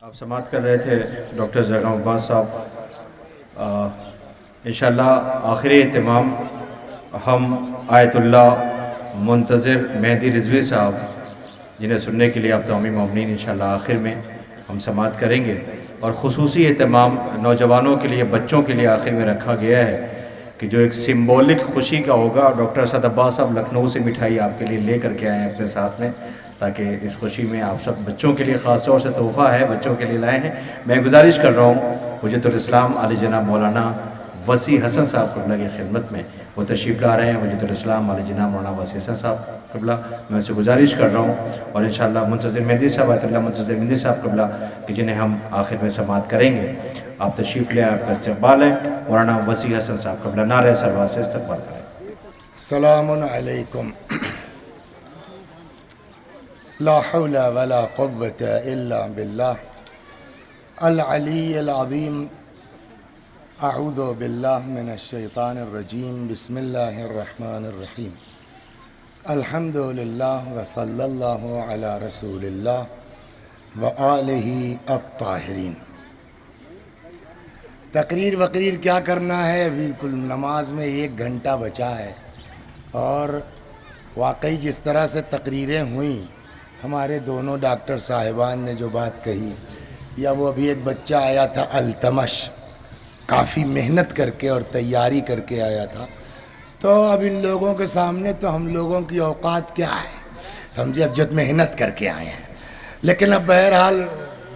آپ سماعت کر رہے تھے ڈاکٹر زیغام عباس صاحب. انشاءاللہ آخری اہتمام ہم آیت اللہ منتظر مہدی رضوی صاحب جنہیں سننے کے لیے آپ تمامی مومنین انشاءاللہ آخر میں ہم سماعت کریں گے، اور خصوصی اہتمام نوجوانوں کے لیے، بچوں کے لیے آخر میں رکھا گیا ہے کہ جو ایک سمبولک خوشی کا ہوگا. ڈاکٹر اسد عباس صاحب لکھنؤ سے مٹھائی آپ کے لیے لے کر کے آئے ہیں اپنے ساتھ میں، تاکہ اس خوشی میں آپ سب بچوں کے لیے خاص طور سے تحفہ ہے، بچوں کے لیے لائے ہیں. میں گزارش کر رہا ہوں حجت الاسلام علی جناب مولانا وسیع حسن صاحب قبلہ کی خدمت میں وہ تشریف لا رہے ہیں. حجت الاسلام علی جناب مولانا وسیع حسن صاحب قبلہ، میں ان سے گزارش کر رہا ہوں، اور انشاءاللہ منتظر مہدی صاحب، آیت اللہ منتظر مہدی صاحب قبلہ کہ جنہیں ہم آخر میں سماعت کریں گے. آپ تشریف لے، آپ کا استقبال ہے. مولانا وسیع حسن صاحب قبلہ نعرہ سلوات سے استقبال کریں. السلام علیکم. لا حول ولا قوة الا باللہ العلی العظیم. اعوذ باللہ من الشیطان الرجیم. بسم اللہ الرحمن الرحیم. الحمد للہ وصلی اللہ علی رسول اللہ وآلہ الطاہرین. تقریر وقریر کیا کرنا ہے، بالکل نماز میں 1 گھنٹہ بچا ہے، اور واقعی جس طرح سے تقریریں ہوئیں، ہمارے دونوں ڈاکٹر صاحبان نے جو بات کہی، یا وہ ابھی ایک بچہ آیا تھا التمش، کافی محنت کر کے اور تیاری کر کے آیا تھا. تو اب ان لوگوں کے سامنے تو ہم لوگوں کی اوقات کیا ہے، سمجھے، اب جب محنت کر کے آئے ہیں. لیکن اب بہرحال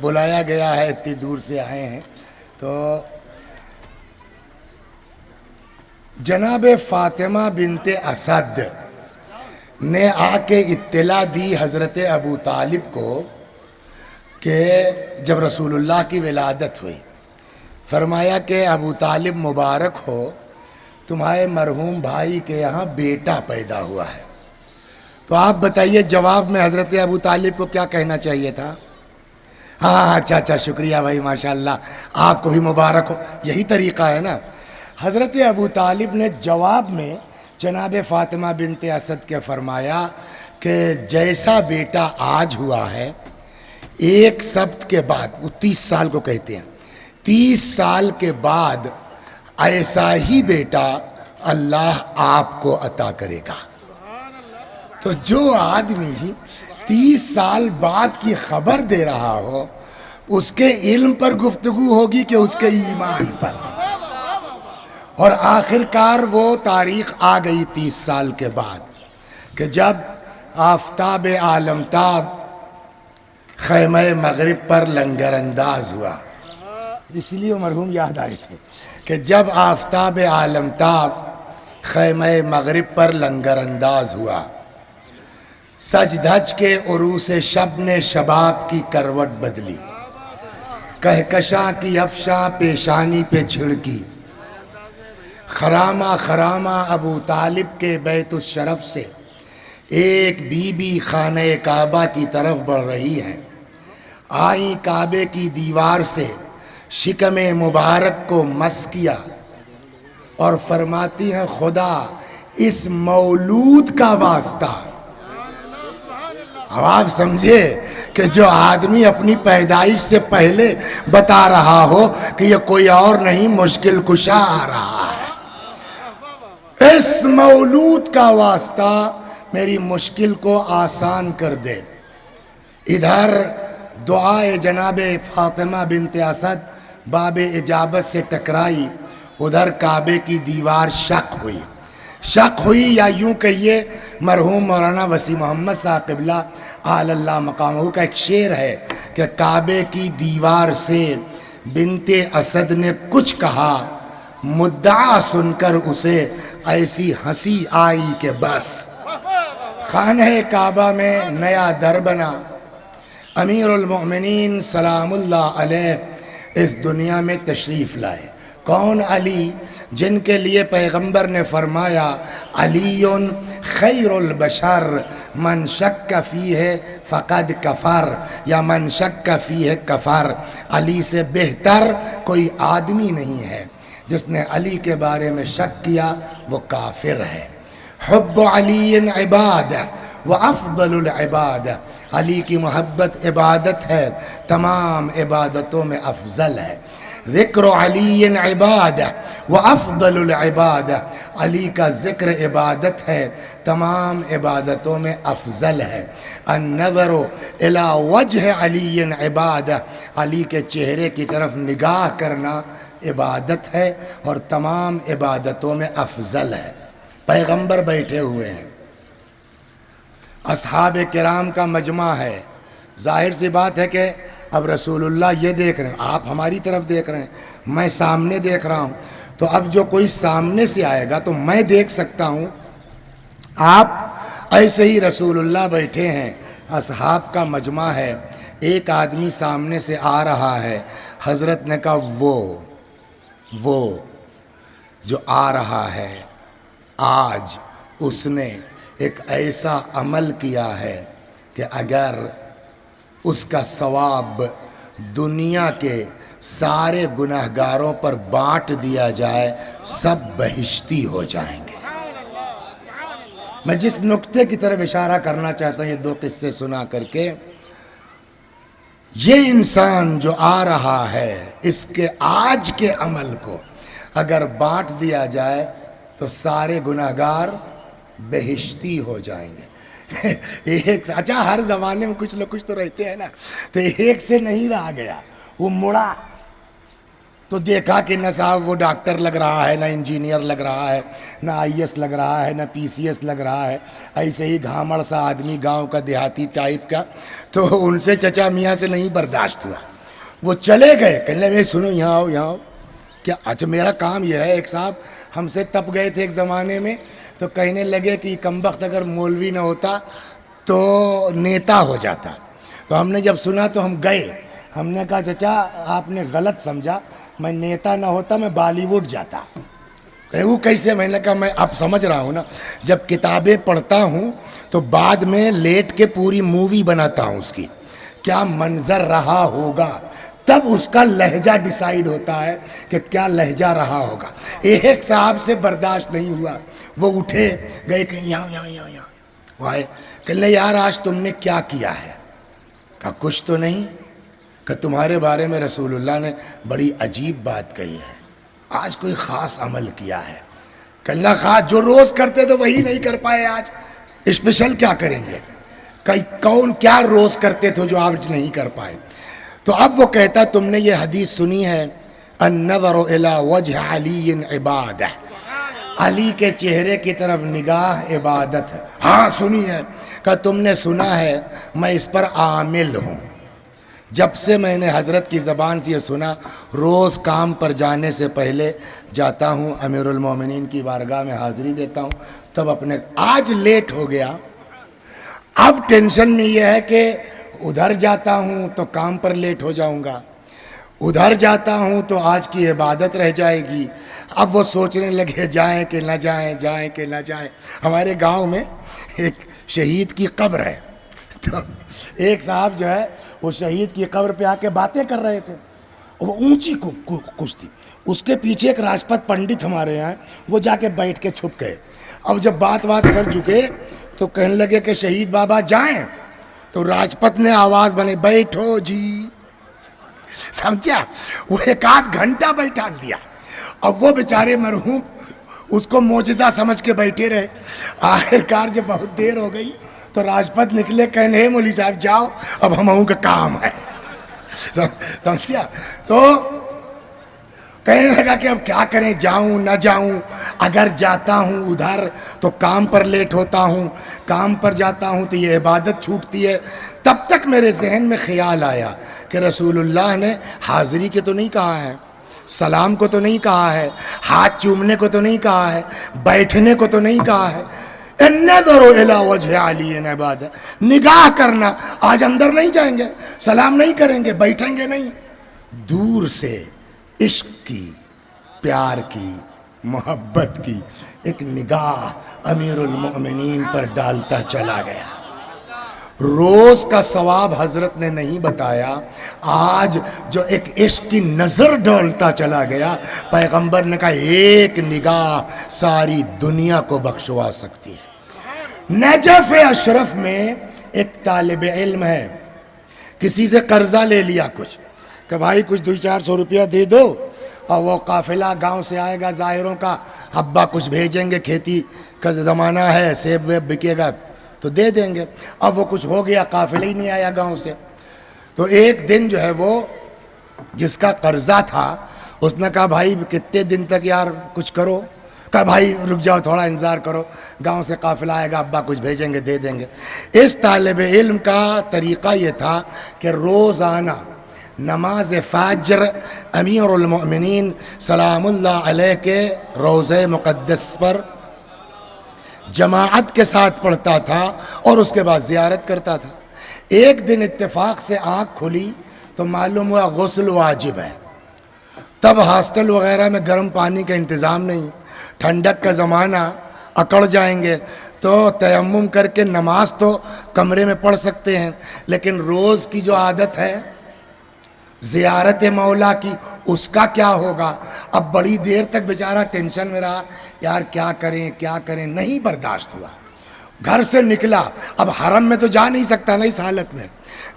بلایا گیا ہے، اتنی دور سے آئے ہیں. تو جناب فاطمہ بنت اسد نے آ کے اطلاع دی حضرت ابو طالب کو کہ جب رسول اللہ کی ولادت ہوئی، فرمایا کہ ابو طالب مبارک ہو، تمہارے مرحوم بھائی کے یہاں بیٹا پیدا ہوا ہے. تو آپ بتائیے جواب میں حضرت ابو طالب کو کیا کہنا چاہیے تھا؟ ہاں اچھا شکریہ بھائی، ماشاءاللہ آپ کو بھی مبارک ہو. یہی طریقہ ہے نا. حضرت ابو طالب نے جواب میں جناب فاطمہ بنت اسد کے فرمایا کہ جیسا بیٹا آج ہوا ہے، 1 سبت کے بعد، وہ 30 سال کو کہتے ہیں، 30 سال کے بعد ایسا ہی بیٹا اللہ آپ کو عطا کرے گا. تو جو آدمی 30 سال بعد کی خبر دے رہا ہو، اس کے علم پر گفتگو ہوگی کہ اس کے ایمان پر. اور آخرکار وہ تاریخ آ گئی 30 سال کے بعد کہ جب آفتاب عالمتاب خیمہ مغرب پر لنگر انداز ہوا. اس لیے مرحوم یاد آئے تھے کہ جب آفتاب عالمتاب خیمہ مغرب پر لنگر انداز ہوا، سج دھج کے عروس شب نے شباب کی کروٹ بدلی، کہکشاں کی افشاں پیشانی پہ چھڑکی، خرامہ خرامہ ابو طالب کے بیت الشرف سے ایک بی بی خانہ کعبہ کی طرف بڑھ رہی ہیں. آئیں کعبے کی دیوار سے شکم مبارک کو مس کیا اور فرماتی ہیں خدا اس مولود کا واسطہ. اب آپ سمجھے کہ جو آدمی اپنی پیدائش سے پہلے بتا رہا ہو کہ یہ کوئی اور نہیں، مشکل کشا آ رہا ہے، اس مولود کا واسطہ میری مشکل کو آسان کر دے. ادھر دعائے جناب فاطمہ بنت اسد باب اجابت سے ٹکرائی، ادھر کعبے کی دیوار شق ہوئی یا یوں کہیے مرحوم مولانا وسیع محمد صاحب قبلہ اعلی اللہ مقامہ کا ایک شعر ہے کہ کعبے کی دیوار سے بنت اسد نے کچھ کہا، مدعا سن کر اسے ایسی ہنسی آئی کہ بس. خانہ کعبہ میں نیا در بنا. امیر المؤمنین سلام اللہ علیہ اس دنیا میں تشریف لائے. کون؟ علی، جن کے لیے پیغمبر نے فرمایا علی خیر البشر من شک فیہ فقد کفر، یا من شک فیہ کفر. علی سے بہتر کوئی آدمی نہیں ہے، جس نے علی کے بارے میں شک کیا وہ کافر ہے. حب علی عبادہ وافضل العبادہ. علی کی محبت عبادت ہے، تمام عبادتوں میں افضل ہے۔ ذکر علی عبادہ وافضل العبادہ، علی کا ذکر عبادت ہے، تمام عبادتوں میں افضل ہے۔ النظر الی وجہ علی عبادہ، علی کے چہرے کی طرف نگاہ کرنا عبادت ہے اور تمام عبادتوں میں افضل ہے۔ پیغمبر بیٹھے ہوئے ہیں، اصحاب کرام کا مجمع ہے، ظاہر سی بات ہے کہ اب رسول اللہ یہ دیکھ رہے ہیں، آپ ہماری طرف دیکھ رہے ہیں، میں سامنے دیکھ رہا ہوں، تو اب جو کوئی سامنے سے آئے گا تو میں دیکھ سکتا ہوں، آپ ایسے ہی رسول اللہ بیٹھے ہیں، اصحاب کا مجمع ہے، ایک آدمی سامنے سے آ رہا ہے، حضرت نے کہا وہ جو آ رہا ہے آج اس نے ایک ایسا عمل کیا ہے کہ اگر اس کا ثواب دنیا کے سارے گناہگاروں پر بانٹ دیا جائے سب بہشتی ہو جائیں گے۔ میں جس نقطے کی طرف اشارہ کرنا چاہتا ہوں، یہ دو قصے سنا کر کے، یہ انسان جو آ رہا ہے اس کے آج کے عمل کو اگر بانٹ دیا جائے تو سارے گناہگار بہشتی ہو جائیں گے۔ ایک اچھا ہر زمانے میں کچھ نہ کچھ تو رہتے ہیں نا، تو ایک سے نہیں رہا گیا، وہ مڑا تو دیکھا کہ نہ صاحب وہ ڈاکٹر لگ رہا ہے، نہ انجینئر لگ رہا ہے، نہ آئی ایس لگ رہا ہے، نہ پی سی ایس لگ رہا ہے، ایسے ہی گھامڑ سا آدمی گاؤں کا دیہاتی ٹائپ کا، تو ان سے چچا میاں سے نہیں برداشت ہوا، وہ چلے گئے، کہنے لگے سنو یہاں آؤ یہاں آؤ، کیا اچھا میرا کام یہ ہے، ایک صاحب ہم سے تپ گئے تھے ایک زمانے میں، تو کہنے لگے کہ کمبخت اگر مولوی نہ ہوتا تو نیتا ہو جاتا، تو ہم نے جب سنا تو ہم گئے، ہم نے کہا چچا آپ نے غلط سمجھا، میں نیتا نہ ہوتا میں بالی ووڈ جاتا۔ کہ وہ کیسے؟ میں نے کہا میں اب سمجھ رہا ہوں نا، جب کتابیں پڑھتا ہوں تو بعد میں لیٹ کے پوری مووی بناتا ہوں، اس کی کیا منظر رہا ہوگا، تب اس کا لہجہ ڈیسائیڈ ہوتا ہے کہ کیا لہجہ رہا ہوگا۔ ایک صاحب سے برداشت نہیں ہوا، وہ اٹھے گئے کہ یہاں وہ آئے، کہنے یار آج تم نے کیا کیا ہے؟ کہا کچھ تو نہیں، کہ تمہارے بارے میں رسول اللہ نے بڑی عجیب بات کہی ہے، آج کوئی خاص عمل کیا ہے؟ کہنا خاص جو روز کرتے تو وہی نہیں کر پائے، آج اسپیشل کیا کریں گے؟ کون کیا روز کرتے تھے جو آج نہیں کر پائے؟ تو اب وہ کہتا تم نے یہ حدیث سنی ہے، النظر الی وجہ علی عبادہ، علی کے چہرے کی طرف نگاہ عبادت ہے؟ ہاں سنی ہے۔ کہ تم نے سنا ہے میں اس پر عامل ہوں، جب سے میں نے حضرت کی زبان سے یہ سنا، روز کام پر جانے سے پہلے جاتا ہوں امیر المومنین کی بارگاہ میں حاضری دیتا ہوں، تب اپنے آج لیٹ ہو گیا، اب ٹینشن میں یہ ہے کہ ادھر جاتا ہوں تو کام پر لیٹ ہو جاؤں گا، ادھر جاتا ہوں تو آج کی عبادت رہ جائے گی۔ اب وہ سوچنے لگے جائیں کہ نہ جائیں، جائیں کہ نہ جائیں۔ ہمارے گاؤں میں ایک شہید کی قبر ہے، تو ایک صاحب جو ہے وہ شہید کی قبر پہ آ کے باتیں کر رہے تھے، وہ اونچی کچھ تھی، اس کے پیچھے ایک راجپت پنڈت ہمارے یہاں، وہ جا کے بیٹھ کے چھپ گئے۔ اب جب بات کر چکے تو کہنے لگے کہ شہید بابا جائیں، تو راجپت نے آواز بنے بیٹھو جی، سمجھا؟ وہ ایک آدھ گھنٹہ بیٹھا دیا، اب وہ بیچارے مرحوم اس کو معجزہ سمجھ کے بیٹھے رہے۔ آخرکار جب بہت دیر ہو گئی تو راجپت نکلے، کہنے ہیں مولوی صاحب جاؤ اب ہم کا کام ہے، سمجھا؟ تو کہنے لگا کہ اب کیا کریں، جاؤں نہ جاؤں، اگر جاتا ہوں ادھر تو کام پر لیٹ ہوتا ہوں، کام پر جاتا ہوں تو یہ عبادت چھوٹتی ہے۔ تب تک میرے ذہن میں خیال آیا کہ رسول اللہ نے حاضری کے تو نہیں کہا ہے، سلام کو تو نہیں کہا ہے، ہاتھ چومنے کو تو نہیں کہا ہے، بیٹھنے کو تو نہیں کہا ہے، النظر الی وجہ علی عبادہ، نگاہ کرنا، آج اندر نہیں جائیں گے، سلام نہیں کریں گے، بیٹھیں گے نہیں، دور سے عشق کی، پیار کی، محبت کی ایک نگاہ امیر المؤمنین پر ڈالتا چلا گیا۔ روز کا ثواب حضرت نے نہیں بتایا، آج جو ایک عشق کی نظر ڈالتا چلا گیا، پیغمبر نے کہا ایک نگاہ ساری دنیا کو بخشوا سکتی ہے۔ نجف اشرف میں ایک طالب علم ہے، کسی سے قرضہ لے لیا کچھ کہ بھائی کچھ 200-400 روپیہ دے دو، اور وہ قافلہ گاؤں سے آئے گا ظاہروں کا، ابا کچھ بھیجیں گے، کھیتی کا زمانہ ہے، سیب ویب بکے گا تو دے دیں گے۔ اب وہ کچھ ہو گیا، قافلہ ہی نہیں آیا گاؤں سے، تو ایک دن جو ہے وہ جس کا قرضہ تھا اس نے کہا بھائی کتنے دن تک یار کچھ کرو، کہا بھائی رک جاؤ تھوڑا انتظار کرو، گاؤں سے قافلہ آئے گا، ابا کچھ بھیجیں گے دے دیں گے۔ اس طالب علم کا طریقہ یہ تھا کہ روزانہ نماز فجر امیر المؤمنین سلام اللہ علیہ کے روضہ مقدس پر جماعت کے ساتھ پڑھتا تھا اور اس کے بعد زیارت کرتا تھا۔ ایک دن اتفاق سے آنکھ کھلی تو معلوم ہوا غسل واجب ہے۔ تب ہاسٹل وغیرہ میں گرم پانی کا انتظام نہیں، ٹھنڈک کا زمانہ، اکڑ جائیں گے، تو تیمم کر کے نماز تو کمرے میں پڑھ سکتے ہیں، لیکن روز کی جو عادت ہے زیارت مولا کی، اس کا کیا ہوگا؟ اب بڑی دیر تک بیچارہ ٹینشن میں رہا، یار کیا کریں، نہیں برداشت ہوا، گھر سے نکلا، اب حرم میں تو جا نہیں سکتا نا اس حالت میں،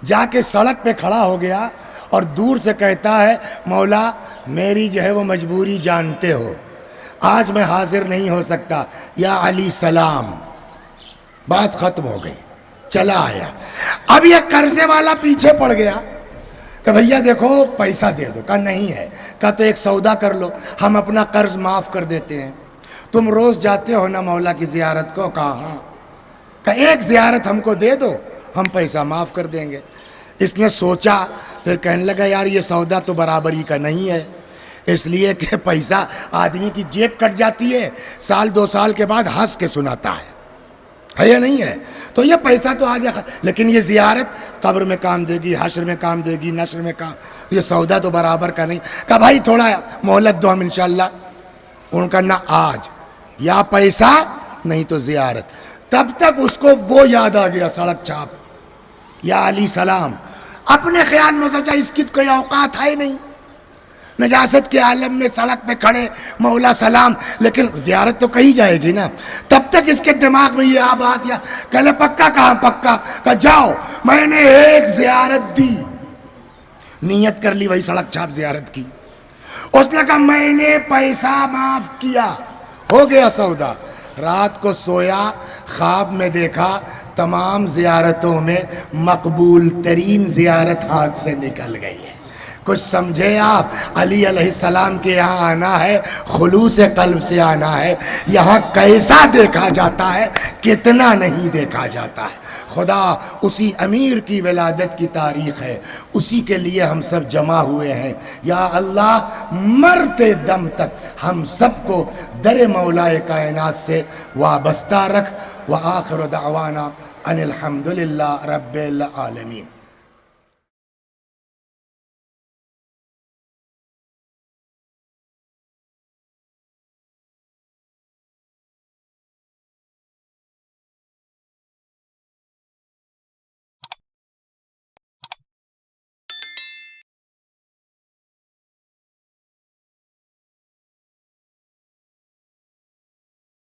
جا کے سڑک پہ کھڑا ہو گیا اور دور سے کہتا ہے مولا میری جو ہے وہ مجبوری جانتے ہو، آج میں حاضر نہیں ہو سکتا، یا علی سلام۔ بات ختم ہو گئی، چلا آیا۔ اب یہ قرضے والا پیچھے پڑ گیا کہ بھیا دیکھو پیسہ دے دو، کہا نہیں ہے، کہا تو ایک سودا کر لو، ہم اپنا قرض معاف کر دیتے ہیں، تم روز جاتے ہو نا مولا کی زیارت کو؟ کہا ہاں، کہا ایک زیارت ہم کو دے دو، ہم پیسہ معاف کر دیں گے۔ اس نے سوچا، پھر کہنے لگا یار یہ سودا تو برابری کا نہیں ہے، اس لیے کہ پیسہ آدمی کی جیب کٹ جاتی ہے، 1-2 سال کے بعد ہنس کے سناتا ہے یا نہیں ہے، تو یہ پیسہ تو آ جائے، لیکن یہ زیارت قبر میں کام دے گی، حشر میں کام دے گی، نشر میں کام، یہ سودا تو برابر کا نہیں۔ کہا بھائی تھوڑا مہلت دو، ہم انشاءاللہ۔ ان کا نہ آج یا پیسہ نہیں تو زیارت۔ تب تک اس کو وہ یاد آ گیا سڑک چھاپ، یا علی سلام۔ اپنے خیال میں سوچا اس کی تو کوئی اوقات ہے نہیں، نجاست کے عالم میں سڑک پہ کھڑے مولا سلام، لیکن زیارت تو کہی جائے گی نا۔ تب تک اس کے دماغ میں یہ بات یا کہلے پکا، کہاں پکا؟ کہ جاؤ، میں نے ایک زیارت دی، نیت کر لی وہی سڑک چھاپ زیارت کی۔ اس نے کہا میں نے پیسہ معاف کیا، ہو گیا سودا۔ رات کو سویا، خواب میں دیکھا تمام زیارتوں میں مقبول ترین زیارت ہاتھ سے نکل گئی ہے۔ کچھ سمجھے آپ؟ علی علیہ السلام کے یہاں آنا ہے، خلوص قلب سے آنا ہے، یہاں کیسا دیکھا جاتا ہے، کتنا نہیں دیکھا جاتا ہے۔ خدا اسی امیر کی ولادت کی تاریخ ہے، اسی کے لیے ہم سب جمع ہوئے ہیں۔ یا اللہ مرتے دم تک ہم سب کو در مولائے کائنات سے وابستہ رکھ۔ وآخر دعوانا ان الحمدللہ رب العالمین۔